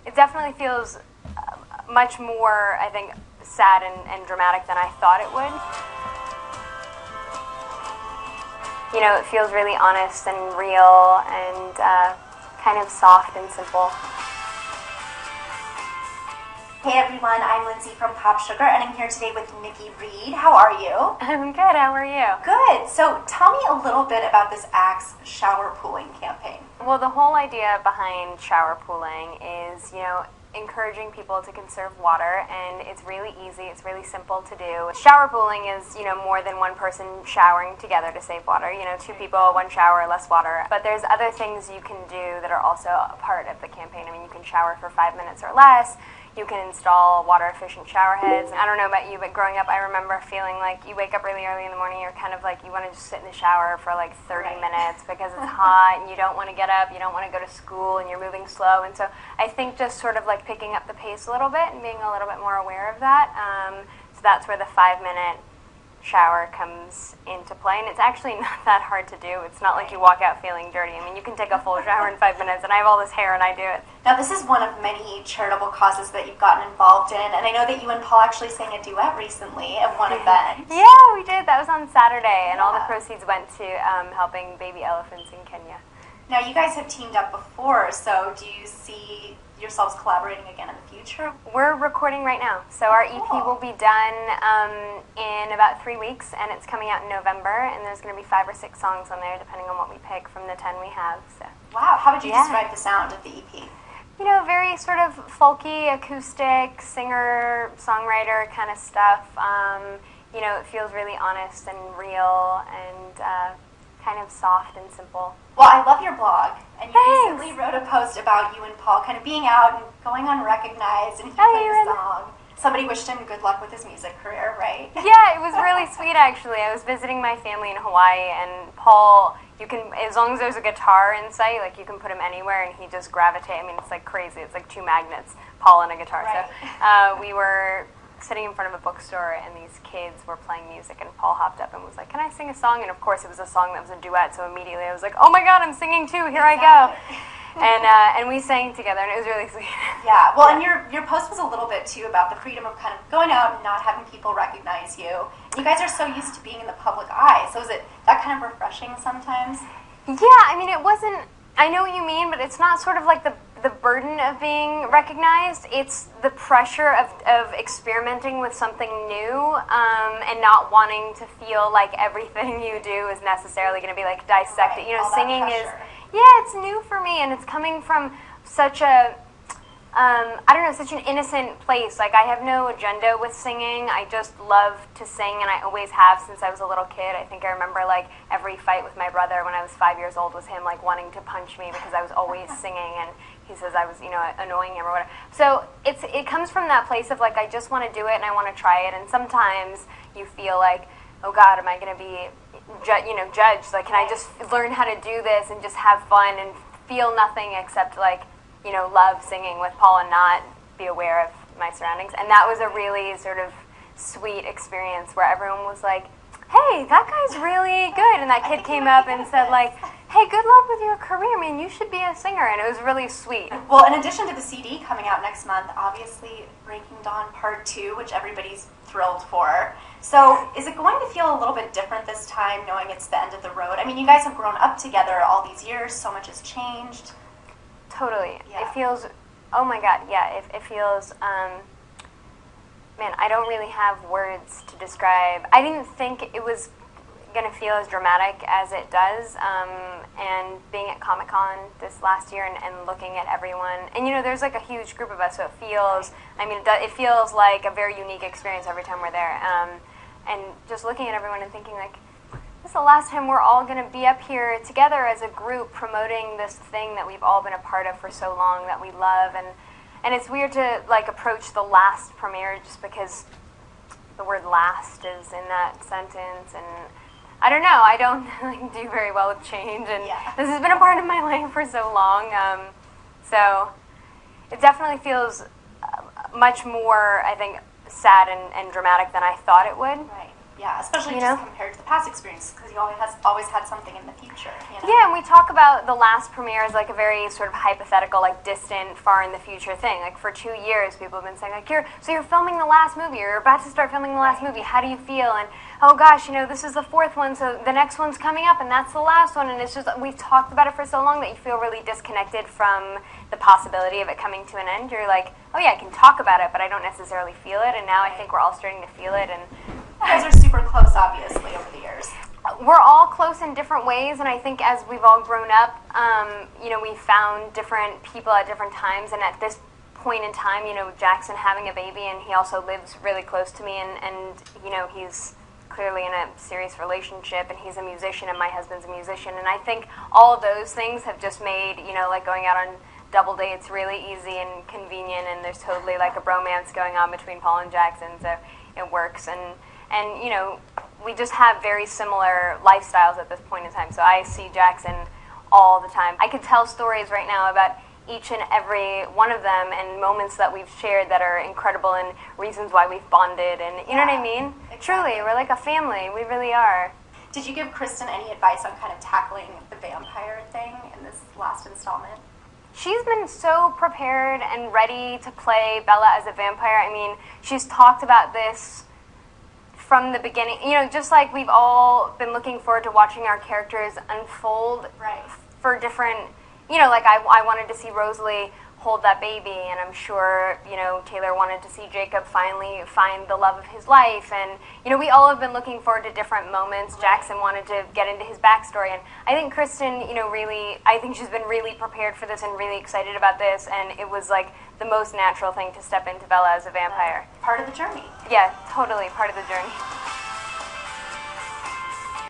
it definitely feels much more, I think, sad and dramatic than I thought it would. You know, it feels really honest and real and kind of soft and simple. Hey everyone, I'm Lindsay from Popsugar, and I'm here today with Nikki Reed. How are you? I'm good, how are you? Good. So tell me a little bit about this Axe shower pooling campaign. Well, the whole idea behind shower pooling is, encouraging people to conserve water, and it's really easy, it's really simple to do. Shower pooling is, more than one person showering together to save water. Two people, one shower, less water. But there's other things you can do that are also a part of the campaign. I mean, you can shower for 5 minutes or less. You can install water-efficient shower heads. I don't know about you, but growing up, I remember feeling like you wake up really early in the morning, you're kind of like, you want to just sit in the shower for like 30 minutes because it's hot, and you don't want to get up, you don't want to go to school, and you're moving slow. And so I think just sort of like picking up the pace a little bit and being a little bit more aware of that. So that's where the 5-minute shower comes into play, and it's actually not that hard to do. It's not like you walk out feeling dirty. I mean, you can take a full shower in 5 minutes, and I have all this hair and I do it. Now, this is one of many charitable causes that you've gotten involved in, and I know that you and Paul actually sang a duet recently at one event. Yeah, we did. That was on Saturday, and all the proceeds went to helping baby elephants in Kenya. Now, you guys have teamed up before, so do you see yourselves collaborating again in the future? We're recording right now, so our EP will be done in about 3 weeks, and it's coming out in November, and there's going to be 5 or 6 songs on there, depending on what we pick from the 10 we have. So. Wow, how would you describe the sound of the EP? Very sort of folky, acoustic, singer, songwriter kind of stuff. It feels really honest and real and kind of soft and simple. Well, I love your blog, and you Thanks. recently wrote a post about you and Paul kind of being out and going unrecognized, and he played a song. Somebody wished him good luck with his music career, right? Yeah, it was really sweet, actually. I was visiting my family in Hawaii, and Paul, as long as there's a guitar in sight, like, you can put him anywhere, and he just gravitates. I mean, it's like crazy. It's like 2 magnets, Paul and a guitar. Right. So we were sitting in front of a bookstore, and these kids were playing music, and Paul hopped up and was like, "Can I sing a song?" And of course, it was a song that was a duet, so immediately I was like, "Oh my God, I'm singing too! Here I go!" And we sang together, and it was really sweet. Yeah, well, and your post was a little bit too about the freedom of kind of going out and not having people recognize you. And you guys are so used to being in the public eye, so is it that kind of refreshing sometimes? Yeah, I mean, it wasn't. I know what you mean, but it's not sort of like the burden of being recognized. It's the pressure of experimenting with something new and not wanting to feel like everything you do is necessarily going to be like dissected. Right, Singing is, it's new for me, and it's coming from such a, such an innocent place. Like, I have no agenda with singing. I just love to sing, and I always have since I was a little kid. I think I remember, like, every fight with my brother when I was 5 years old was him, like, wanting to punch me because I was always singing, and he says I was, annoying him or whatever. So it comes from that place of, like, I just want to do it, and I want to try it, and sometimes you feel like, oh, God, am I going to be, judged? Like, can I just learn how to do this and just have fun and feel nothing except, like, love singing with Paul and not be aware of my surroundings. And that was a really sort of sweet experience where everyone was like, hey, that guy's really good. And that kid came up and said, like, hey, good luck with your career, man. You should be a singer. And it was really sweet. Well, in addition to the CD coming out next month, obviously Breaking Dawn Part 2, which everybody's thrilled for. So is it going to feel a little bit different this time, knowing it's the end of the road? I mean, you guys have grown up together all these years. So much has changed. Totally. Yeah. It feels, oh my God, yeah, it feels, man, I don't really have words to describe. I didn't think it was going to feel as dramatic as it does, and being at Comic-Con this last year and looking at everyone, and there's like a huge group of us, so it feels, it feels like a very unique experience every time we're there, and just looking at everyone and thinking, like, this is the last time we're all going to be up here together as a group promoting this thing that we've all been a part of for so long that we love. And it's weird to, like, approach the last premiere just because the word last is in that sentence. And I don't know. I don't do very well with change. And this has been a part of my life for so long. So it definitely feels much more, I think, sad and dramatic than I thought it would. Right. Yeah, especially You just know? compared to the past experience, because you always had something in the future. You know? Yeah, and we talk about the last premiere as like a very sort of hypothetical, like distant, far in the future thing. Like for 2 years, people have been saying like, you're filming the last movie, or you're about to start filming the last movie. How do you feel? And oh gosh, this is the 4th one, so the next one's coming up, and that's the last one. And it's just we've talked about it for so long that you feel really disconnected from the possibility of it coming to an end. You're like, oh yeah, I can talk about it, but I don't necessarily feel it. And now I think we're all starting to feel it. And you guys are super close, obviously, over the years. we're all close in different ways, and I think as we've all grown up, we've found different people at different times, and at this point in time, Jackson having a baby, and he also lives really close to me, and he's clearly in a serious relationship, and he's a musician, and my husband's a musician, and I think all of those things have just made, like going out on double dates really easy and convenient, and there's totally like a bromance going on between Paul and Jackson, so it works, and we just have very similar lifestyles at this point in time. So I see Jackson all the time. I could tell stories right now about each and every one of them and moments that we've shared that are incredible and reasons why we've bonded. And you know what I mean? Exactly. Truly, we're like a family. We really are. Did you give Kristen any advice on kind of tackling the vampire thing in this last installment? She's been so prepared and ready to play Bella as a vampire. I mean, she's talked about this from the beginning, just like we've all been looking forward to watching our characters unfold for different, like I wanted to see Rosalie hold that baby, and I'm sure, Taylor wanted to see Jacob finally find the love of his life, and, we all have been looking forward to different moments. Jackson wanted to get into his backstory, and I think Kristen, I think she's been really prepared for this and really excited about this, and it was like the most natural thing to step into Bella as a vampire. Part of the journey. Yeah, totally part of the journey.